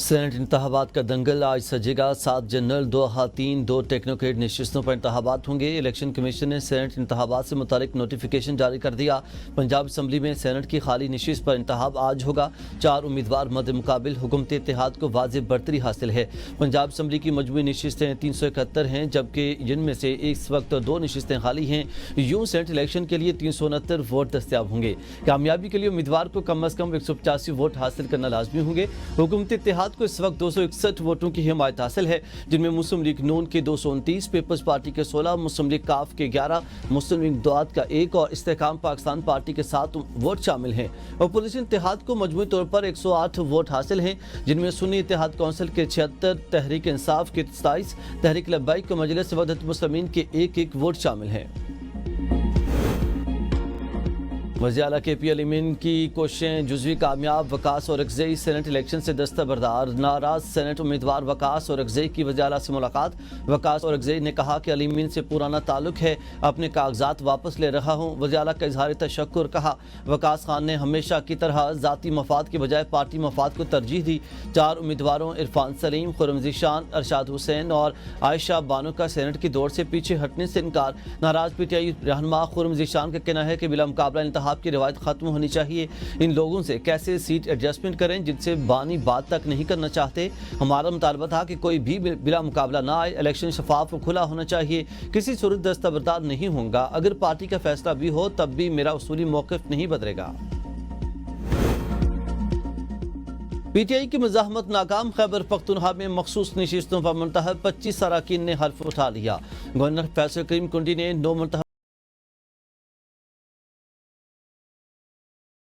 Saint انتخابات کا دنگل آج سجے گا۔ 7 جنرل، 2 خواتین، 2 ٹیکنوکریٹ نشستوں پر انتخابات ہوں گے۔ الیکشن کمیشن نے سینٹ انتخابات سے متعلق نوٹیفیکیشن جاری کر دیا۔ پنجاب اسمبلی میں سینٹ کی خالی نشست پر انتخاب آج ہوگا۔ 4 امیدوار مد مقابل، حکومت اتحاد کو واضح برتری حاصل ہے۔ پنجاب اسمبلی کی مجموعی نشستیں 371 ہیں، جبکہ جن میں سے اس وقت 2 نشستیں خالی ہیں۔ یوں سینٹ الیکشن کے لیے 369 ووٹ دستیاب ہوں گے۔ کامیابی کے لیے امیدوار کو کم از کم 185 ووٹ حاصل کرنا لازمی ہوں گے۔ حکومت اتحاد کو اس وقت 261 ووٹوں کی حمایت حاصل ہے، جن میں مسلم لیگ نون کے 229، پیپلز پارٹی کے 16، مسلم لیگ کاف کے 11، مسلم لیگ دعات کا 1 اور استحکام پاکستان پارٹی کے 7 ووٹ شامل ہیں۔ اپوزیشن اتحاد کو مجموعی طور پر 108 ووٹ حاصل ہیں، جن میں سنی اتحاد کونسل کے 76، تحریک انصاف کے 27، تحریک لبیک و مجلس وحدت المسلمین کے 1 ووٹ شامل ہیں۔ وزیر اعلیٰ کے پی علیمین کی کوششیں جزوی کامیاب، وقاص اورکزئی سینٹ الیکشن سے دستبردار۔ ناراض سینٹ امیدوار وقاص اورکزئی کی وزیر اعلیٰ سے ملاقات۔ وقاص اورکزئی نے کہا کہ علیمین سے پرانا تعلق ہے، اپنے کاغذات واپس لے رہا ہوں۔ وزیر اعلیٰ کا اظہار تشکر کہا۔ وقاص خان نے ہمیشہ کی طرح ذاتی مفاد کے بجائے پارٹی مفاد کو ترجیح دی۔ 4 امیدواروں عرفان سلیم، خرم ذیشان، ارشاد حسین اور عائشہ بانو کا سینٹ کی دوڑ سے پیچھے ہٹنے سے انکار۔ ناراض پی ٹی آئی رہنما خرم ذیشان کا کہنا ہے کہ بلا مقابلہ انتخاب کی روایت ختم ہونی چاہیے۔ ان لوگوں سے کیسے سیٹ ایڈجسٹمنٹ کریں جن سے بانی بات تک نہیں کرنا چاہتے۔ ہمارا مطالبہ تھا کہ کوئی بھی بلا مقابلہ نہ آئے، الیکشن شفاف و کھلا ہونا چاہیے، کسی صورت دستبردار نہیں ہوں گا۔ اگر پارٹی کا فیصلہ بھی ہو تب بھی میرا اصولی موقف نہیں بدلے گا۔ پی ٹی آئی کی مزاحمت ناکام، خیبر پختونخوا میں مخصوص نشستوں پر منتخب 25 اراکین نے حلف اٹھا لیا۔ گورنر فیصل کریم کنڈی نے 9 منتخب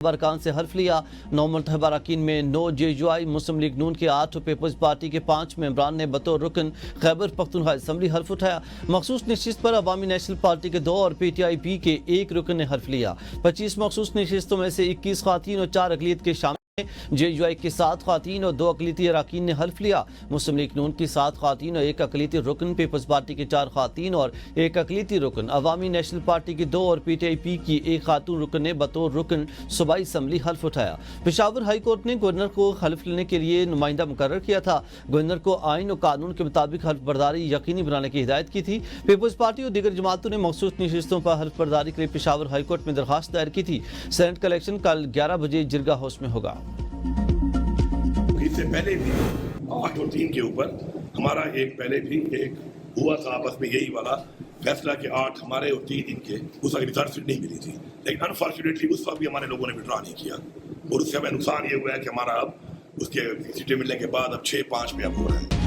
ارکان سے حلف لیا۔ 9 منتخب اراکین میں 9 جے یو آئی، مسلم لیگ نون کے 8، پیپلز پارٹی کے 5 ممبران نے بطور رکن خیبر پختونخوا اسمبلی حلف اٹھایا۔ مخصوص نشست پر عوامی نیشنل پارٹی کے 2 اور پی ٹی آئی پی کے 1 رکن نے حلف لیا۔ 25 مخصوص نشستوں میں سے 21 خواتین اور 4 اقلیت کے شامل ہیں۔ جے یو آئی کی 7 خواتین اور 2 اقلیتی اراکین نے حلف لیا۔ مسلم لیگ نون کی 7 خواتین اور 1 اقلیتی رکن، پیپلز پارٹی کی 4 خواتین اور 1 اقلیتی رکن، عوامی نیشنل پارٹی کی 2 اور پی ٹی آئی پی کی 1 خاتون رکن نے بطور رکن صوبائی اسمبلی حلف اٹھایا۔ پشاور ہائی کورٹ نے گورنر کو حلف لینے کے لیے نمائندہ مقرر کیا تھا۔ گورنر کو آئین و قانون کے مطابق حلف برداری یقینی بنانے کی ہدایت کی تھی۔ پیپلز پارٹی اور دیگر جماعتوں نے مخصوص نشستوں پر حلف برداری کے لیے پشاور ہائی کورٹ میں درخواست دائر کی تھی۔ سینٹ کا الیکشن کل 11 بجے جرگہ ہاؤس میں ہوگا۔ اس سے پہلے بھی 8 اور 3 کے اوپر ہمارا پہلے بھی ایک ہوا تھا آپس میں یہی والا فیصلہ کہ 8 ہمارے اور 3 ان کے، اس وقت ریزرو سیٹ نہیں ملی تھی، لیکن انفارچونیٹلی اس وقت بھی ہمارے لوگوں نے وڈرا نہیں کیا، اور اس سے ہمیں نقصان یہ ہوا ہے کہ ہمارا اب اس کے سیٹیں ملنے کے بعد اب 6-5 پہ اب ہو رہا ہے۔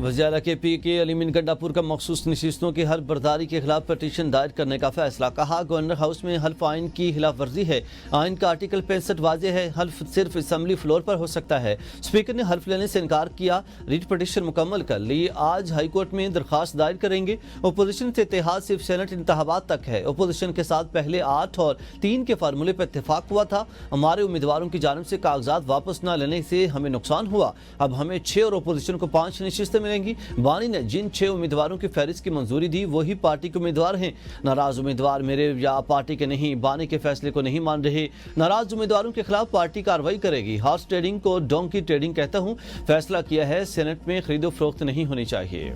وزیر اعلیٰ کے پی کے علیمین گنڈاپور کا مخصوص نشستوں کی حلف برداری کے خلاف پٹیشن دائر کرنے کا فیصلہ۔ کہا گورنر ہاؤس میں حلف آئین کی خلاف ورزی ہے۔ آئین کا آرٹیکل 65 واضح ہے، حلف صرف اسمبلی فلور پر ہو سکتا ہے۔ اسپیکر نے حلف لینے سے انکار کیا۔ ریٹ پٹیشن مکمل کر لی، آج ہائی کورٹ میں درخواست دائر کریں گے۔ اپوزیشن سے اتحاد صرف سینٹ انتخابات تک ہے۔ اپوزیشن کے ساتھ پہلے 8 اور 3 کے فارمولے پر اتفاق ہوا تھا۔ ہمارے امیدواروں کی جانب سے کاغذات واپس نہ لینے سے ہمیں نقصان ہوا۔ اب ہمیں 6 اور اپوزیشن کو 5 نشستیں ملیں گی۔ بانی نے جن 6 امیدواروں کی فہرست کی منظوری دی وہی پارٹی کے امیدوار ہیں۔ ناراض امیدوار میرے یا پارٹی کے نہیں، بانی کے فیصلے کو نہیں مان رہے۔ ناراض امیدواروں کے خلاف پارٹی کارروائی کرے گی۔ ہارس ٹریڈنگ کو ڈونکی ٹریڈنگ کہتا ہوں۔ فیصلہ کیا ہے، سینٹ میں خرید و فروخت نہیں ہونی چاہیے۔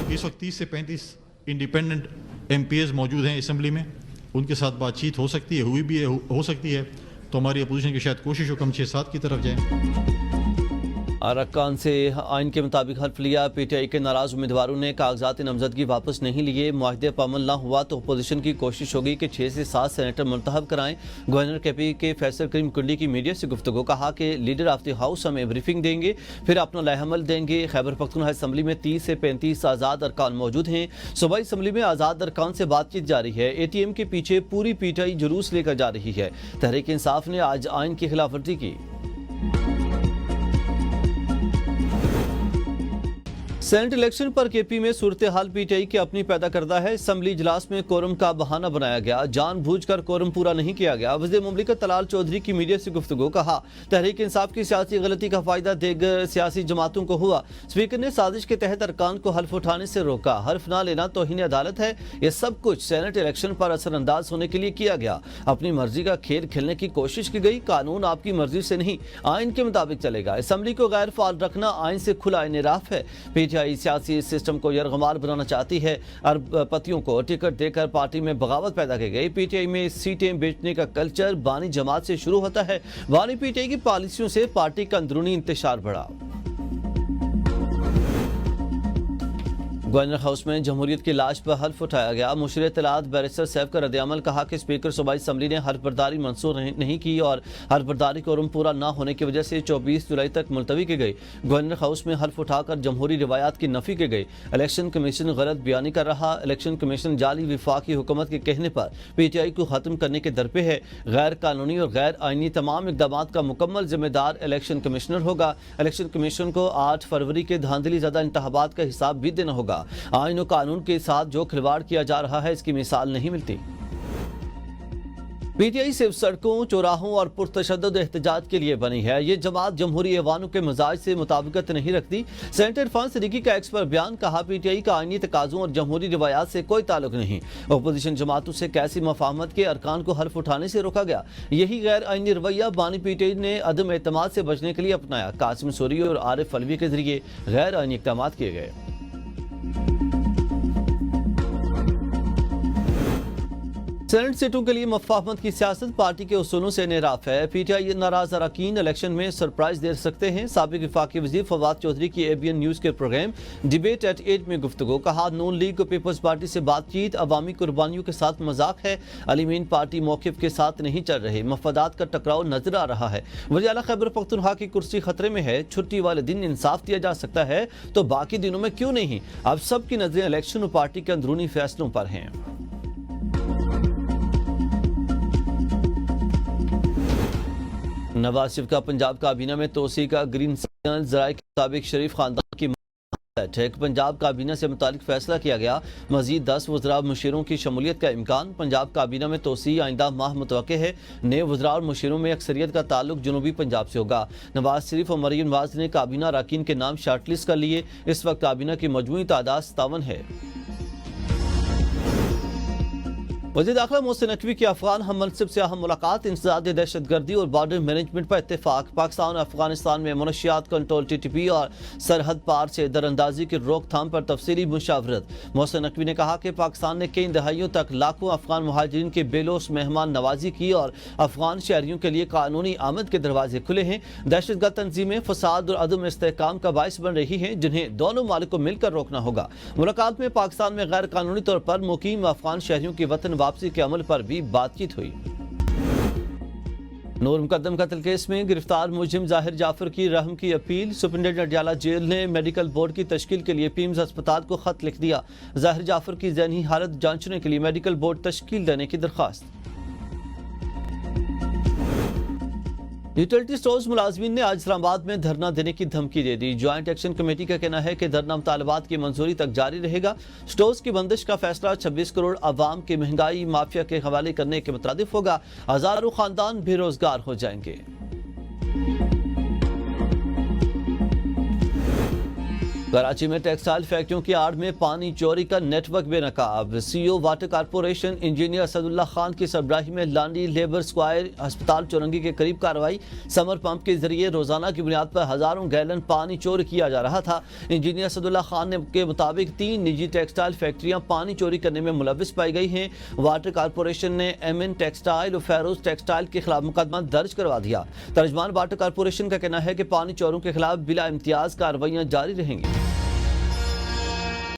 اس وقت 30 سے 35 انڈیپینڈنٹ ایم پی ایز موجود ہیں اسمبلی میں، ان کے ساتھ بات چیت ہو سکتی ہے، ہوئی بھی ہے، ہو سکتی ہے، تو ہماری اپوزیشن کی شاید کوشش ہو کم 6-7 کی طرف جائیں۔ ارکان سے آئین کے مطابق حلف لیا۔ پی ٹی آئی کے ناراض امیدواروں نے کاغذات نامزدگی واپس نہیں لیے۔ معاہدے پر عمل نہ ہوا تو اپوزیشن کی کوشش ہوگی کہ 6 سے 7 سینیٹر منتخب کرائیں۔ گورنر کے پی کے فیصل کریم کنڈی کی میڈیا سے گفتگو، کہا کہ لیڈر آف دی ہاؤس ہمیں بریفنگ دیں گے، پھر اپنا لائحہ عمل دیں گے۔ خیبر پختونخوا اسمبلی میں 30 سے 35 آزاد ارکان موجود ہیں۔ صوبائی اسمبلی میں آزاد ارکان سے بات چیت جاری ہے۔ اے ٹی ایم کے پیچھے پوری پی ٹی آئی جلوس لے کر جا رہی ہے۔ تحریک انصاف نے آج آئین کی خلاف ورزی کی۔ سینٹ الیکشن پر کے پی میں صورتحال پی ٹی آئی کے اپنی پیدا کردہ ہے. اسمبلی اجلاس میں کورم کا بہانہ بنایا گیا, جان بوجھ کر کورم پورا نہیں کیا گیا. وزیر مملکت طلال چودھری کی میڈیا سے گفتگو, کہا تحریک انصاف کی سیاسی غلطی کا فائدہ دیگر سیاسی جماعتوں کو ہوا. اسپیکر نے سازش کے تحت ارکان کو حلف اٹھانے سے روکا. حلف نہ لینا توہین عدالت ہے. یہ سب کچھ سینٹ الیکشن پر اثر انداز ہونے کے لیے کیا گیا. اپنی مرضی کا کھیل کھیلنے کی کوشش کی گئی. قانون آپ کی مرضی سے نہیں, آئین کے مطابق چلے گا. اسمبلی کو غیر فعال رکھنا آئین سے کھلا انحراف ہے. پی ٹی آئی سیاسی سسٹم کو یرغمال بنانا چاہتی ہے. ارب پتیوں کو ٹکٹ دے کر پارٹی میں بغاوت پیدا کی گئی. پی ٹی آئی میں سیٹیں بیچنے کا کلچر بانی جماعت سے شروع ہوتا ہے. بانی پی ٹی آئی کی پالیسیوں سے پارٹی کا اندرونی انتشار بڑھا. گورنر ہاؤس میں جمہوریت کی لاش پر حلف اٹھایا گیا. مشیر اطلاعات بیرسٹر سیف کا ردعمل, کہا کہ اسپیکر صوبائی اسمبلی نے حلف برداری منظور نہیں کی اور حلف برداری کورم پورا نہ ہونے کی وجہ سے 24 جولائی تک ملتوی کی گئی. گورنر ہاؤس میں حلف اٹھا کر جمہوری روایات کی نفی کی گئی. الیکشن کمیشن غلط بیانی کر رہا. الیکشن کمیشن جعلی وفاقی حکومت کے کہنے پر پی ٹی آئی کو ختم کرنے کے درپے ہے. غیر قانونی اور غیر آئینی تمام اقدامات کا مکمل ذمہ دار الیکشن کمشنر ہوگا. الیکشن کمیشن کو 8 فروری کے دھاندلی زدہ انتخابات کا حساب بھی دینا ہوگا. آئین و قانون کے ساتھ جو کھلواڑ کیا جا رہا ہے, اس کی مثال نہیں ملتی. پی ٹی آئی صرف سڑکوں, چوراہوں اور پرتشدد احتجاج کے لیے بنی ہے. یہ جماعت جمہوری ایوانوں کے مزاج سے مطابقت نہیں رکھتی. سینیٹر عرفان صدیقی کا ایکس پر بیان, کہا پی ٹی آئی کا آئینی تقاضوں اور جمہوری روایات سے کوئی تعلق نہیں. اپوزیشن جماعتوں سے کیسی مفاہمت کے ارکان کو حلف اٹھانے سے روکا گیا. یہی غیر آئینی رویہ بانی پی ٹی آئی نے عدم اعتماد سے بچنے کے لیے اپنایا. قاسم سوری اور عارف علوی کے ذریعے غیر آئینی اقدامات کیے گئے. سینٹ سیٹوں کے لیے مفاہمت کی سیاست پارٹی کے اصولوں سے انحراف ہے. پی ٹی آئی ناراض اراکین الیکشن میں سرپرائز دے سکتے ہیں. سابق وفاقی وزیر فواد چودھری کی اے بی این نیوز کے پروگرام ڈیبیٹ ایٹ 8 میں گفتگو, کہا نون لیگ و پیپلز پارٹی سے بات چیت عوامی قربانیوں کے ساتھ مذاق ہے. علمین پارٹی موقف کے ساتھ نہیں چل رہے. مفادات کا ٹکراؤ نظر آ رہا ہے. وزیر اعلیٰ خیبر پختونخوا کی کرسی خطرے میں ہے. چھٹی والے دن انصاف دیا جا سکتا ہے تو باقی دنوں میں کیوں نہیں؟ اب سب کی نظریں الیکشن اور پارٹی کے اندرونی فیصلوں پر ہیں. نواز شریف کا پنجاب کابینہ میں توسیع کا گرین سگنل. ذرائع کے مطابق شریف خاندان کی بیٹھک پنجاب کابینہ سے متعلق فیصلہ کیا گیا. مزید 10 وزراء مشیروں کی شمولیت کا امکان. پنجاب کابینہ میں توسیع آئندہ ماہ متوقع ہے. نئے وزراء اور مشیروں میں اکثریت کا تعلق جنوبی پنجاب سے ہوگا. نواز شریف اور مریم نواز نے کابینہ اراکین کے نام شارٹ لسٹ کر لیے. اس وقت کابینہ کی مجموعی تعداد 57 ہے. وزیر داخلہ محسن نقوی کی افغان ہم منصب سے اہم ملاقات. انسداد دہشت گردی اور بارڈر مینجمنٹ پر اتفاق. پاکستان اور افغانستان میں منشیات کنٹرول ٹی ٹی پی اور سرحد پار سے دراندازی کی روک تھام پر تفصیلی مشاورت. محسن نقوی نے کہا کہ پاکستان نے کئی دہائیوں تک لاکھوں افغان مہاجرین کے بے لوث مہمان نوازی کی اور افغان شہریوں کے لیے قانونی آمد کے دروازے کھلے ہیں. دہشت گرد تنظیمیں فساد اور عدم استحکام کا باعث بن رہی ہیں جنہیں دونوں ممالک کو مل کر روکنا ہوگا. ملاقات میں پاکستان میں غیر قانونی طور پر مقیم افغان شہریوں کی وطن واپسی کے عمل پر بھی بات چیت ہوئی. نور مقدم قتل کیس میں گرفتار ملزم ظاہر جعفر کی رحم کی اپیل. سپرنٹنڈنٹ اڈیالہ جیل نے میڈیکل بورڈ کی تشکیل کے لیے پیمز ہسپتال کو خط لکھ دیا. ظاہر جعفر کی ذہنی حالت جانچنے کے لیے میڈیکل بورڈ تشکیل دینے کی درخواست. یوٹیلٹی سٹورز ملازمین نے آج اسلام آباد میں دھرنا دینے کی دھمکی دے دی. جوائنٹ ایکشن کمیٹی کا کہنا ہے کہ دھرنا مطالبات کی منظوری تک جاری رہے گا. سٹورز کی بندش کا فیصلہ 26 کروڑ عوام کی مہنگائی مافیا کے حوالے کرنے کے مترادف ہوگا. ہزاروں خاندان بے روزگار ہو جائیں گے. کراچی میں ٹیکسٹائل فیکٹریوں کی آڑ میں پانی چوری کا نیٹ ورک بے نقاب. سی او واٹر کارپوریشن انجینئر اسد اللہ خان کی سربراہی میں لانڈی لیبر اسکوائر ہسپتال چورنگی کے قریب کارروائی. سمر پمپ کے ذریعے روزانہ کی بنیاد پر ہزاروں گیلن پانی چوری کیا جا رہا تھا. انجینئر اسد اللہ خان کے مطابق 3 نجی ٹیکسٹائل فیکٹریاں پانی چوری کرنے میں ملوث پائی گئی ہیں. واٹر کارپوریشن نے ایم این ٹیکسٹائل اور فیروز ٹیکسٹائل کے خلاف مقدمہ درج کروا دیا. ترجمان واٹر کارپوریشن کا کہنا ہے کہ پانی چوروں کے خلاف بلا امتیاز کارروائیاں جاری رہیں گی.